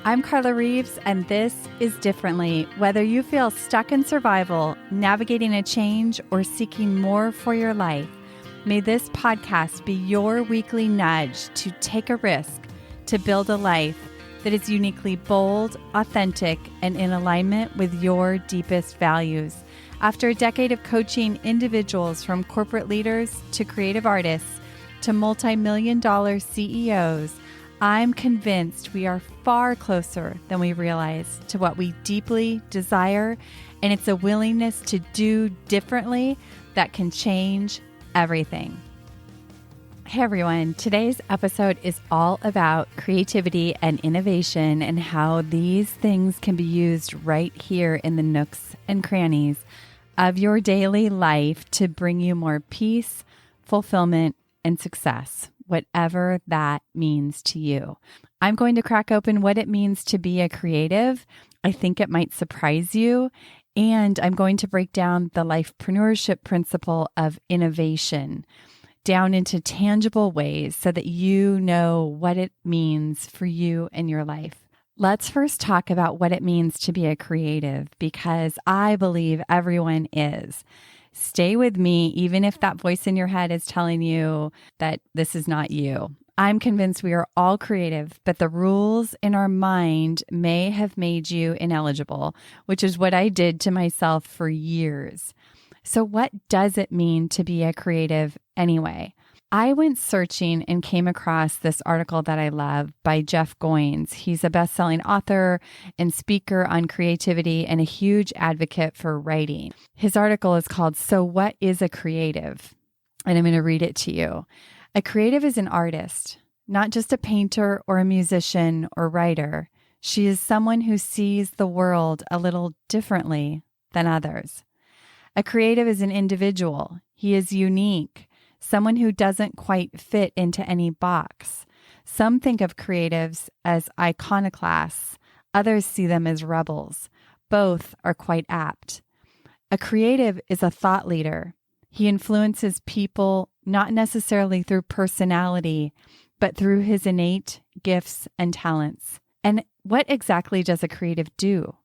I'm Carla Reeves, and this is Differently. Whether you feel stuck in survival, navigating a change, or seeking more for your life, may this podcast be your weekly nudge to take a risk to build a life that is uniquely bold, authentic, and in alignment with your deepest values. After a decade of coaching individuals from corporate leaders to creative artists to multi-million-dollar CEOs, I'm convinced we are far closer than we realize to what we deeply desire, and it's a willingness to do differently that can change everything. Hey everyone, today's episode is all about creativity and innovation and how these things can be used right here in the nooks and crannies of your daily life to bring you more peace, fulfillment, and success, whatever that means to you. I'm going to crack open what it means to be a creative. I think it might surprise you. And I'm going to break down the lifepreneurship principle of innovation down into tangible ways so that you know what it means for you and your life. Let's first talk about what it means to be a creative, because I believe everyone is. Stay with me, even if that voice in your head is telling you that this is not you. I'm convinced we are all creative, but the rules in our mind may have made you ineligible, which is what I did to myself for years. So what does it mean to be a creative anyway? I went searching and came across this article that I love by Jeff Goins. He's a best-selling author and speaker on creativity and a huge advocate for writing. His article is called, "So What is a Creative?" And I'm going to read it to you. A creative is an artist, not just a painter or a musician or writer. She is someone who sees the world a little differently than others. A creative is an individual. He is unique. Someone who doesn't quite fit into any box. Some think of creatives as iconoclasts. Others see them as rebels. Both are quite apt. A creative is a thought leader. He influences people not necessarily through personality, but through his innate gifts and talents. And what exactly does a creative do?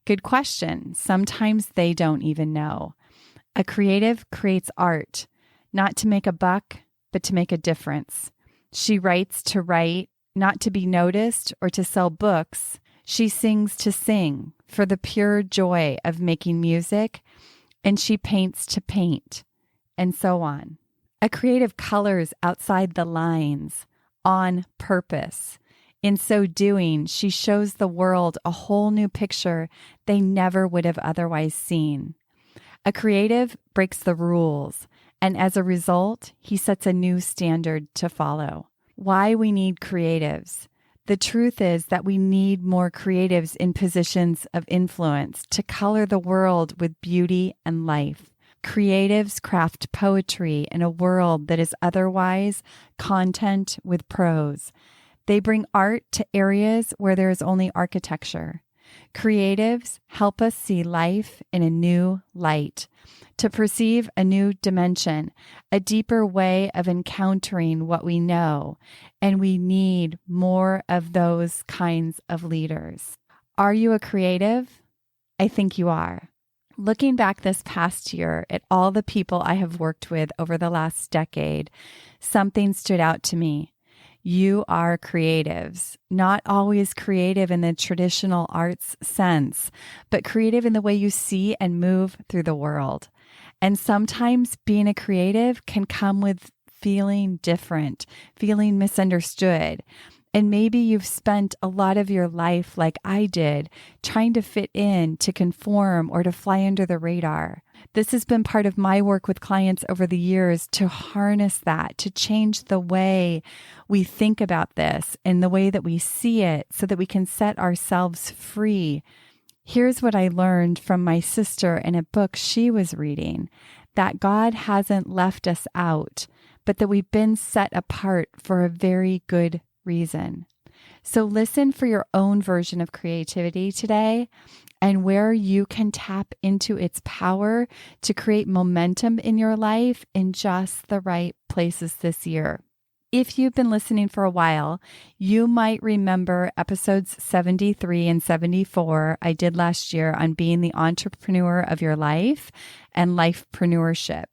Good question. Sometimes they don't even know. A creative creates art. Not to make a buck, but to make a difference. She writes to write, not to be noticed or to sell books. She sings to sing for the pure joy of making music, and she paints to paint, and so on. A creative colors outside the lines, on purpose. In so doing, she shows the world a whole new picture they never would have otherwise seen. A creative breaks the rules, and as a result, he sets a new standard to follow. Why we need creatives. The truth is that we need more creatives in positions of influence to color the world with beauty and life. Creatives craft poetry in a world that is otherwise content with prose. They bring art to areas where there is only architecture. Creatives help us see life in a new light, to perceive a new dimension, a deeper way of encountering what we know, and we need more of those kinds of leaders. Are you a creative? I think you are. Looking back this past year at all the people I have worked with over the last decade, something stood out to me. You are creatives, not always creative in the traditional arts sense, but creative in the way you see and move through the world. And sometimes being a creative can come with feeling different, feeling misunderstood. And maybe you've spent a lot of your life, like I did, trying to fit in, to conform, or to fly under the radar. This has been part of my work with clients over the years to harness that, to change the way we think about this and the way that we see it so that we can set ourselves free. Here's what I learned from my sister in a book she was reading, that God hasn't left us out, but that we've been set apart for a very good reason. So listen for your own version of creativity today and where you can tap into its power to create momentum in your life in just the right places this year. If you've been listening for a while, you might remember episodes 73 and 74 I did last year on being the entrepreneur of your life and lifepreneurship.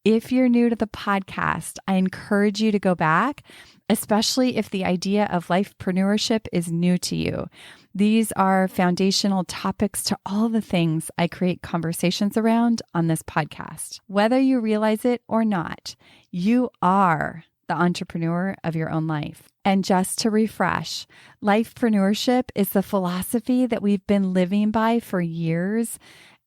If you're new to the podcast, I encourage you to go back, especially if the idea of lifepreneurship is new to you. These are foundational topics to all the things I create conversations around on this podcast. Whether you realize it or not, you are the entrepreneur of your own life. And just to refresh, lifepreneurship is the philosophy that we've been living by for years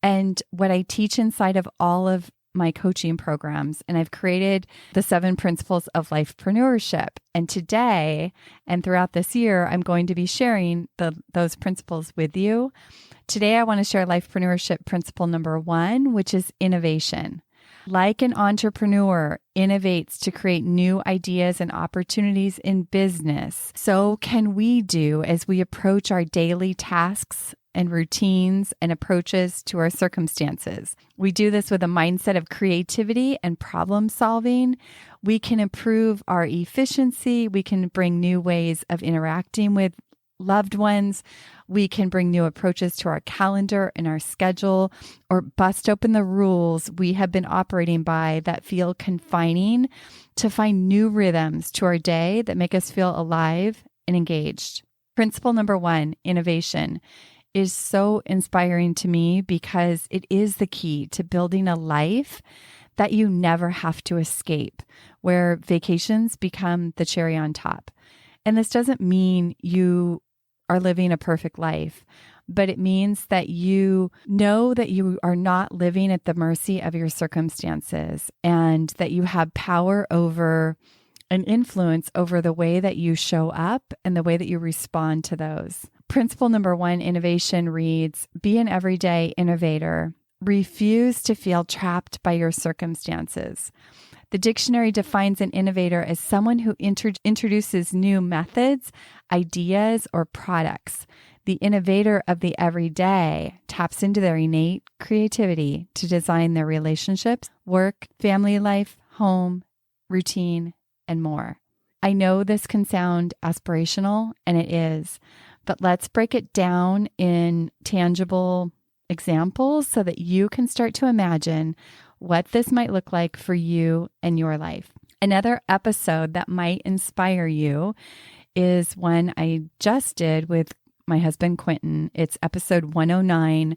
and what I teach inside of all of my coaching programs. And I've created the 7 principles of lifepreneurship. And today and throughout this year, I'm going to be sharing those principles with you. Today, I want to share lifepreneurship principle number 1, which is innovation. Like an entrepreneur innovates to create new ideas and opportunities in business, so can we do as we approach our daily tasks and routines and approaches to our circumstances. We do this with a mindset of creativity and problem solving. We can improve our efficiency. We can bring new ways of interacting with loved ones. We can bring new approaches to our calendar and our schedule, or bust open the rules we have been operating by that feel confining to find new rhythms to our day that make us feel alive and engaged. Principle number 1, innovation, is so inspiring to me because it is the key to building a life that you never have to escape, where vacations become the cherry on top. And this doesn't mean you are living a perfect life, but it means that you know that you are not living at the mercy of your circumstances and that you have power over and influence over the way that you show up and the way that you respond to those. Principle number 1, innovation reads, be an everyday innovator. Refuse to feel trapped by your circumstances. The dictionary defines an innovator as someone who introduces new methods, ideas, or products. The innovator of the everyday taps into their innate creativity to design their relationships, work, family life, home, routine, and more. I know this can sound aspirational, and it is, but let's break it down in tangible examples so that you can start to imagine what this might look like for you and your life. Another episode that might inspire you is one I just did with my husband, Quentin. It's episode 109.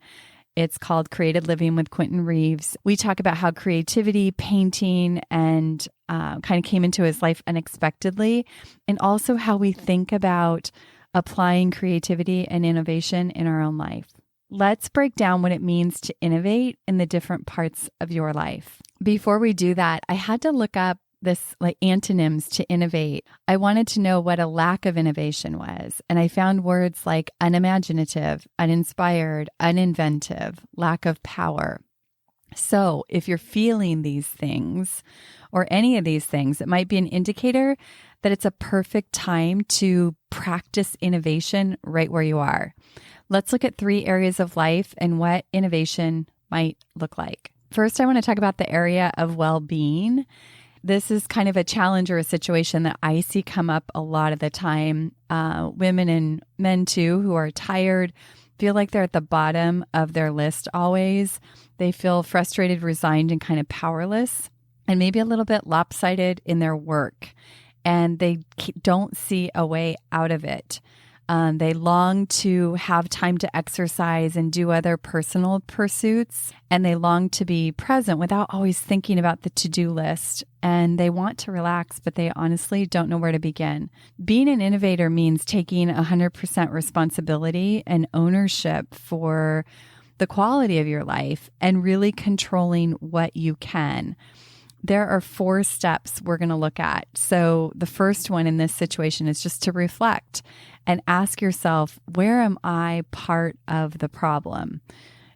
It's called Creative Living with Quentin Reeves. We talk about how creativity, painting, and kind of came into his life unexpectedly, and also how we think about applying creativity and innovation in our own life. Let's break down what it means to innovate in the different parts of your life. Before we do that, I had to look up this antonyms to innovate. I wanted to know what a lack of innovation was. And I found words like unimaginative, uninspired, uninventive, lack of power. So if you're feeling these things or any of these things, it might be an indicator that it's a perfect time to practice innovation right where you are. Let's look at 3 areas of life and what innovation might look like. First, I want to talk about the area of well-being. This is kind of a challenge or a situation that I see come up a lot of the time. Women and men too, who are tired, feel like they're at the bottom of their list always. They feel frustrated, resigned, and kind of powerless, and maybe a little bit lopsided in their work. And they don't see a way out of it. They long to have time to exercise and do other personal pursuits, and they long to be present without always thinking about the to-do list. And they want to relax, but they honestly don't know where to begin. Being an innovator means taking 100% responsibility and ownership for the quality of your life and really controlling what you can. There are 4 steps we're going to look at. So the first one in this situation is just to reflect and ask yourself, where am I part of the problem?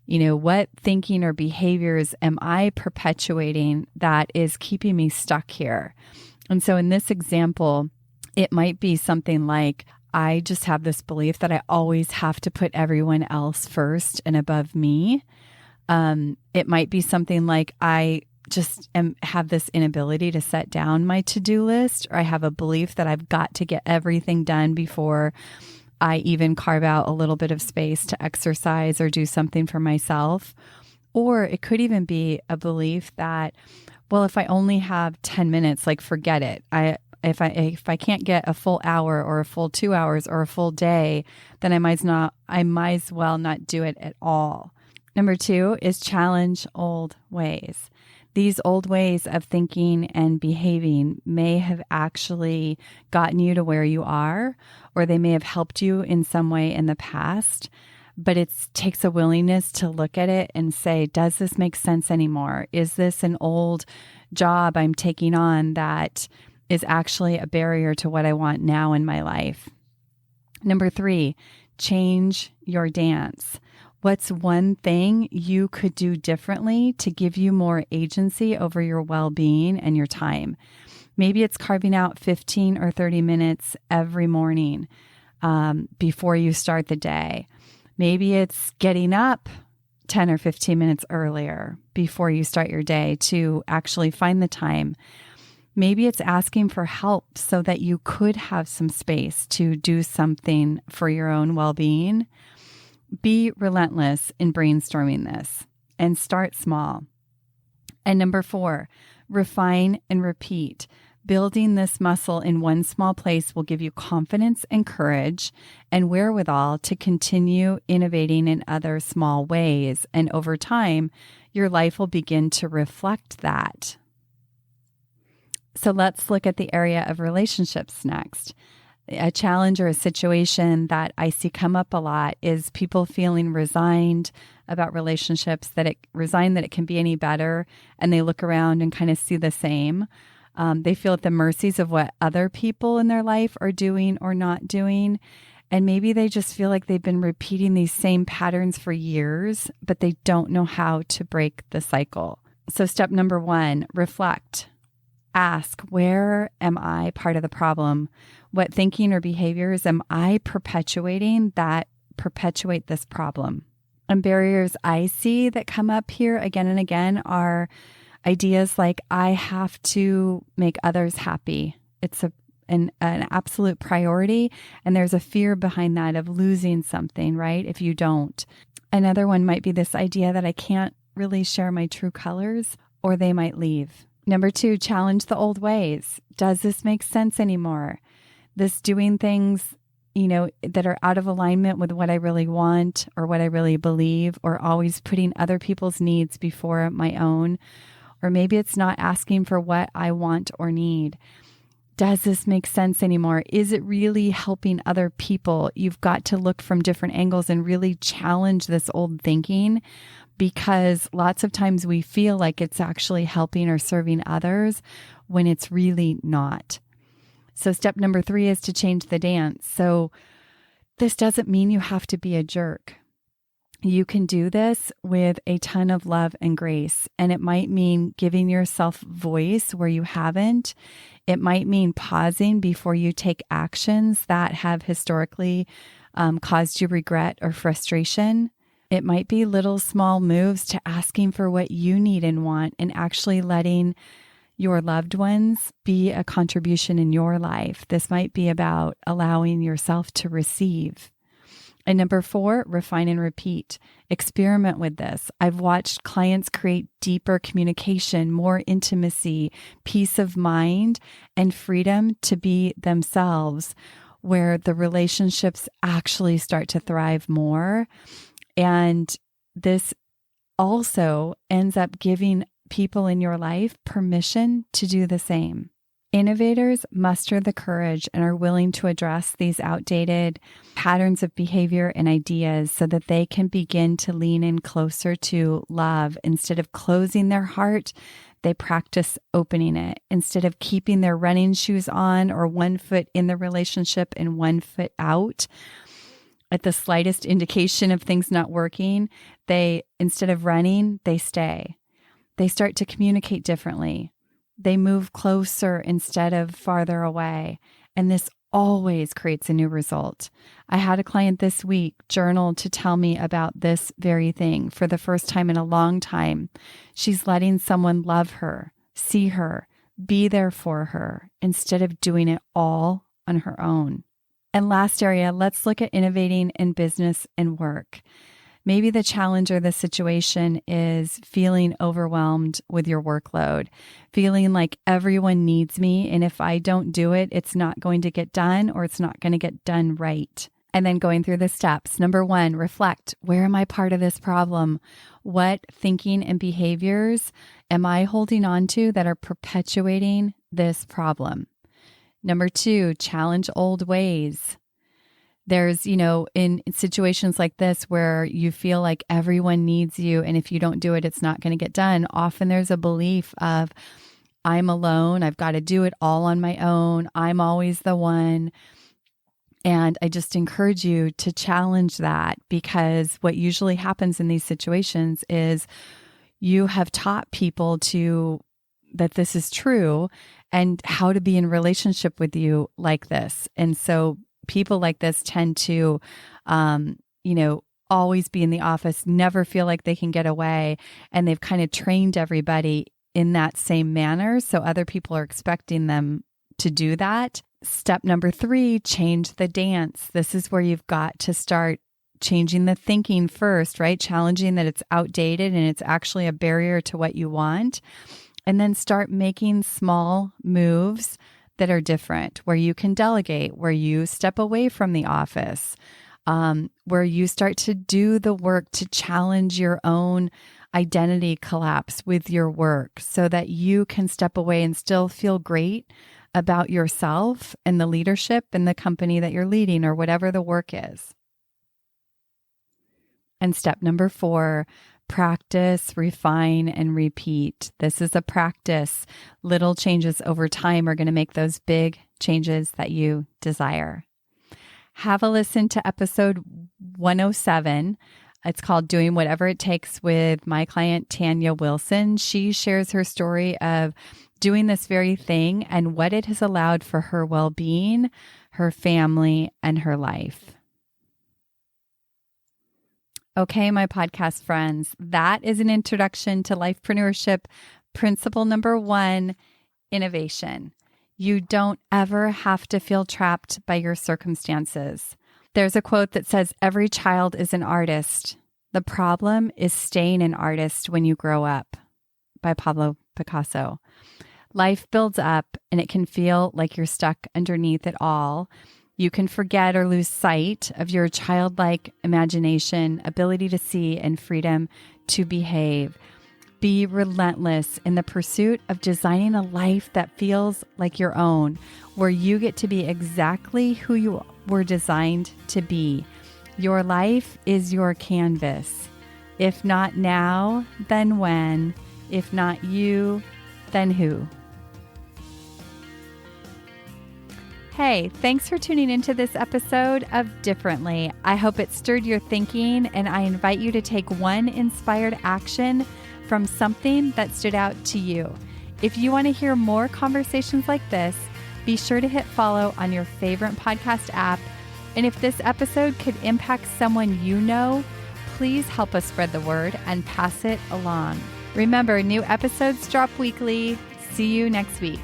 What thinking or behaviors am I perpetuating that is keeping me stuck here? And so in this example, it might be something like, I just have this belief that I always have to put everyone else first and above me. It might be something like, I have this inability to set down my to-do list, or I have a belief that I've got to get everything done before I even carve out a little bit of space to exercise or do something for myself. Or it could even be a belief that, well, if I only have 10 minutes, like forget it. If I can't get a full hour or a full 2 hours or a full day, then I might as well not do it at all. Number 2 is challenge old ways. These old ways of thinking and behaving may have actually gotten you to where you are, or they may have helped you in some way in the past, but it takes a willingness to look at it and say, does this make sense anymore? Is this an old job I'm taking on that is actually a barrier to what I want now in my life? Number 3, change your dance. What's one thing you could do differently to give you more agency over your well-being and your time? Maybe it's carving out 15 or 30 minutes every morning before you start the day. Maybe it's getting up 10 or 15 minutes earlier before you start your day to actually find the time. Maybe it's asking for help so that you could have some space to do something for your own well-being. Be relentless in brainstorming this and start small. And number 4, refine and repeat. Building this muscle in one small place will give you confidence and courage and wherewithal to continue innovating in other small ways. And over time, your life will begin to reflect that. So let's look at the area of relationships next. A challenge or a situation that I see come up a lot is people feeling resigned about relationships, that it can be any better, and they look around and kind of see the same. They feel at the mercies of what other people in their life are doing or not doing, and maybe they just feel like they've been repeating these same patterns for years, but they don't know how to break the cycle. So step number 1, reflect. Ask, where am I part of the problem? What thinking or behaviors am I perpetuating that perpetuate this problem? And barriers I see that come up here again and again are ideas like, I have to make others happy. It's an absolute priority, and there's a fear behind that of losing something, right? If you don't. Another one might be this idea that I can't really share my true colors, or they might leave. Number 2, challenge the old ways. Does this make sense anymore? This doing things, that are out of alignment with what I really want or what I really believe, or always putting other people's needs before my own. Or maybe it's not asking for what I want or need. Does this make sense anymore? Is it really helping other people? You've got to look from different angles and really challenge this old thinking, because lots of times we feel like it's actually helping or serving others when it's really not. So step number 3 is to change the dance. So this doesn't mean you have to be a jerk. You can do this with a ton of love and grace. And it might mean giving yourself voice where you haven't. It might mean pausing before you take actions that have historically caused you regret or frustration. It might be little small moves to asking for what you need and want, and actually letting your loved ones be a contribution in your life. This might be about allowing yourself to receive. And number 4, refine and repeat. Experiment with this. I've watched clients create deeper communication, more intimacy, peace of mind, and freedom to be themselves, where the relationships actually start to thrive more. And this also ends up giving people in your life permission to do the same. Innovators muster the courage and are willing to address these outdated patterns of behavior and ideas so that they can begin to lean in closer to love. Instead of closing their heart, they practice opening it. Instead of keeping their running shoes on or one foot in the relationship and one foot out, at the slightest indication of things not working, instead of running, they stay. They start to communicate differently. They move closer instead of farther away. And this always creates a new result. I had a client this week journal to tell me about this very thing for the first time in a long time. She's letting someone love her, see her, be there for her instead of doing it all on her own. And last area, let's look at innovating in business and work. Maybe the challenge or the situation is feeling overwhelmed with your workload, feeling like everyone needs me, and if I don't do it, it's not going to get done or it's not going to get done right. And then going through the steps. Number 1, reflect. Where am I part of this problem? What thinking and behaviors am I holding on to that are perpetuating this problem? Number 2, challenge old ways. There's, in situations like this where you feel like everyone needs you, and if you don't do it, it's not going to get done. Often there's a belief of, I'm alone, I've got to do it all on my own, I'm always the one. And I just encourage you to challenge that, because what usually happens in these situations is you have taught people that this is true and how to be in relationship with you like this. And so people like this tend to, always be in the office, never feel like they can get away. And they've kind of trained everybody in that same manner. So other people are expecting them to do that. Step number 3, change the dance. This is where you've got to start changing the thinking first, right? Challenging that it's outdated and it's actually a barrier to what you want. And then start making small moves that are different, where you can delegate, where you step away from the office, where you start to do the work to challenge your own identity collapse with your work so that you can step away and still feel great about yourself and the leadership and the company that you're leading or whatever the work is. And step number 4, practice, refine, and repeat. This is a practice. Little changes over time are going to make those big changes that you desire. Have a listen to episode 107. It's called Doing Whatever It Takes with my client, Tanya Wilson. She shares her story of doing this very thing and what it has allowed for her well-being, her family, and her life. Okay, my podcast friends, that is an introduction to lifepreneurship. Principle number 1, innovation. You don't ever have to feel trapped by your circumstances. There's a quote that says, every child is an artist. The problem is staying an artist when you grow up, by Pablo Picasso. Life builds up and it can feel like you're stuck underneath it all. You can forget or lose sight of your childlike imagination, ability to see, and freedom to behave. Be relentless in the pursuit of designing a life that feels like your own, where you get to be exactly who you were designed to be. Your life is your canvas. If not now, then when? If not you, then who? Hey, thanks for tuning into this episode of Differently. I hope it stirred your thinking, and I invite you to take one inspired action from something that stood out to you. If you want to hear more conversations like this, be sure to hit follow on your favorite podcast app. And if this episode could impact someone you know, please help us spread the word and pass it along. Remember, new episodes drop weekly. See you next week.